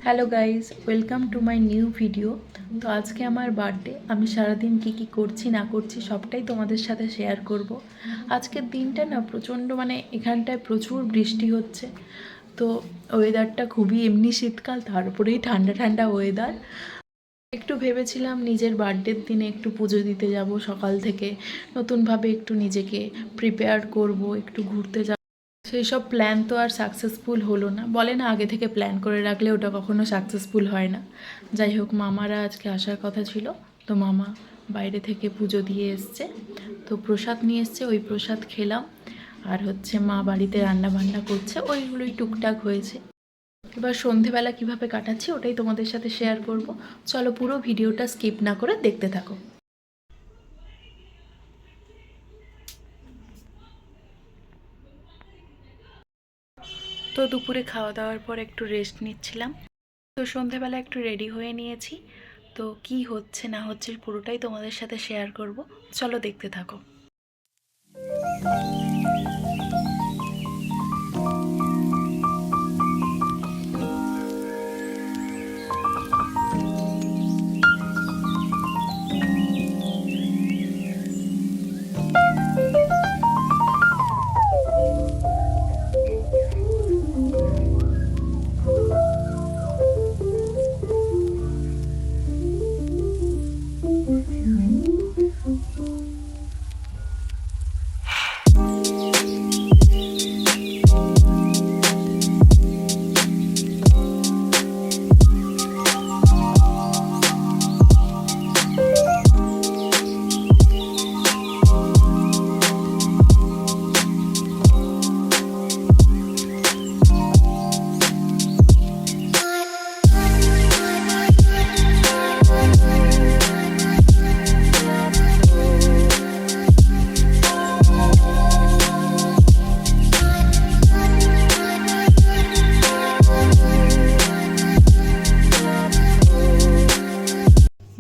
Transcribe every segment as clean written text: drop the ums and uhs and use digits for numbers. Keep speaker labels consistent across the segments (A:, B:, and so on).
A: Hello guys, welcome to my new video. তো আজকে আমার বার্থডে। আমি সারাদিন কী করছি না করছি সবটাই তোমাদের সাথে শেয়ার করব। আজকের দিনটা না প্রচণ্ড এখানটায় প্রচুর বৃষ্টি হচ্ছে। তো ওয়েদারটা খুবই এমনি শীতকাল, তার উপরেই ঠান্ডা ঠান্ডা ওয়েদার। একটু ভেবেছিলাম নিজের বার্থডের দিনে একটু পুজো দিতে যাব, সকাল থেকে নতুনভাবে একটু নিজেকে প্রিপেয়ার করব, একটু ঘুরতে যাব। সেই সব প্ল্যান তো আর সাকসেসফুল হলো না। বলে না, আগে থেকে প্ল্যান করে রাখলে ওটা কখনো সাকসেসফুল হয় না। যাই হোক, মামারা আজকে আসার কথা ছিল, তো মামা বাইরে থেকে পুজো দিয়ে এসছে, তো প্রসাদ নিয়ে এসছে, ওই প্রসাদ খেলাম। আর মা বাড়িতে রান্না বান্না করছে, ওইগুলোই টুকটাক হয়েছে। এবার সন্ধেবেলা কিভাবে কাটাচ্ছি ওটাই তোমাদের সাথে শেয়ার করব। চলো পুরো ভিডিওটা স্কিপ না করে দেখতে থাকো। তো দুপুরে খাওয়া দাওয়ার পর একটু রেস্ট নিচ্ছিলাম। তো সন্ধেবেলা একটু রেডি হয়ে নিয়েছি। তো কি হচ্ছে না হচ্ছে পুরোটাই তোমাদের সাথে শেয়ার করব। চলো দেখতে থাকো।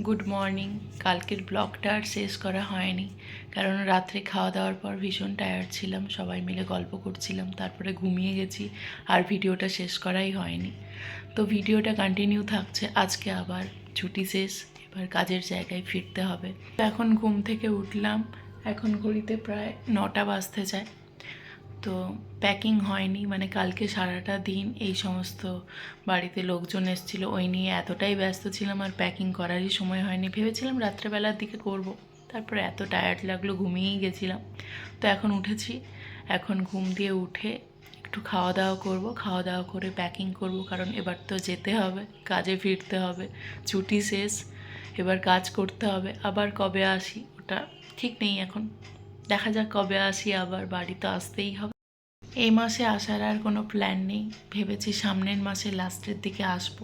A: Good morning. কালকের ব্লগটা আর শেষ করা হয়নি, কারণ রাত্রে খাওয়া দাওয়ার পর ভীষণ টায়ার্ড ছিলাম, সবাই মিলে গল্প করছিলাম, তারপরে ঘুমিয়ে গেছি, আর ভিডিওটা শেষ করাই হয়নি। তো ভিডিওটা কন্টিনিউ থাকছে। আজকে আবার ছুটি শেষ, এবার কাজের জায়গায় ফিরতে হবে। এখন ঘুম থেকে উঠলাম, এখন ঘড়িতে প্রায় 9টা বাজতে যায়। তো প্যাকিং হয়নি, কালকে সারাটা দিন এই সমস্ত বাড়িতে লোকজন এসেছিলো, ওই নিয়ে এতটাই ব্যস্ত ছিলাম আর প্যাকিং করারই সময় হয়নি। ভেবেছিলাম রাত্রেবেলার দিকে করব, তারপরে এত টায়ার্ড লাগলো, ঘুমিয়েই গেছিলাম। তো এখন উঠেছি, এখন ঘুম দিয়ে উঠে একটু খাওয়া দাওয়া করব, খাওয়া দাওয়া করে প্যাকিং করব, কারণ এবার তো যেতে হবে, কাজে ফিরতে হবে, ছুটি শেষ, এবার কাজ করতে হবে। আবার কবে আসি ওটা ঠিক নেই, এখন দেখা যাক কবে আসি, আবার বাড়ি তো আসতেই হবে। এই মাসে আসার আর কোনো প্ল্যান নেই, ভেবেছি সামনের মাসে লাস্টের দিকে আসবো।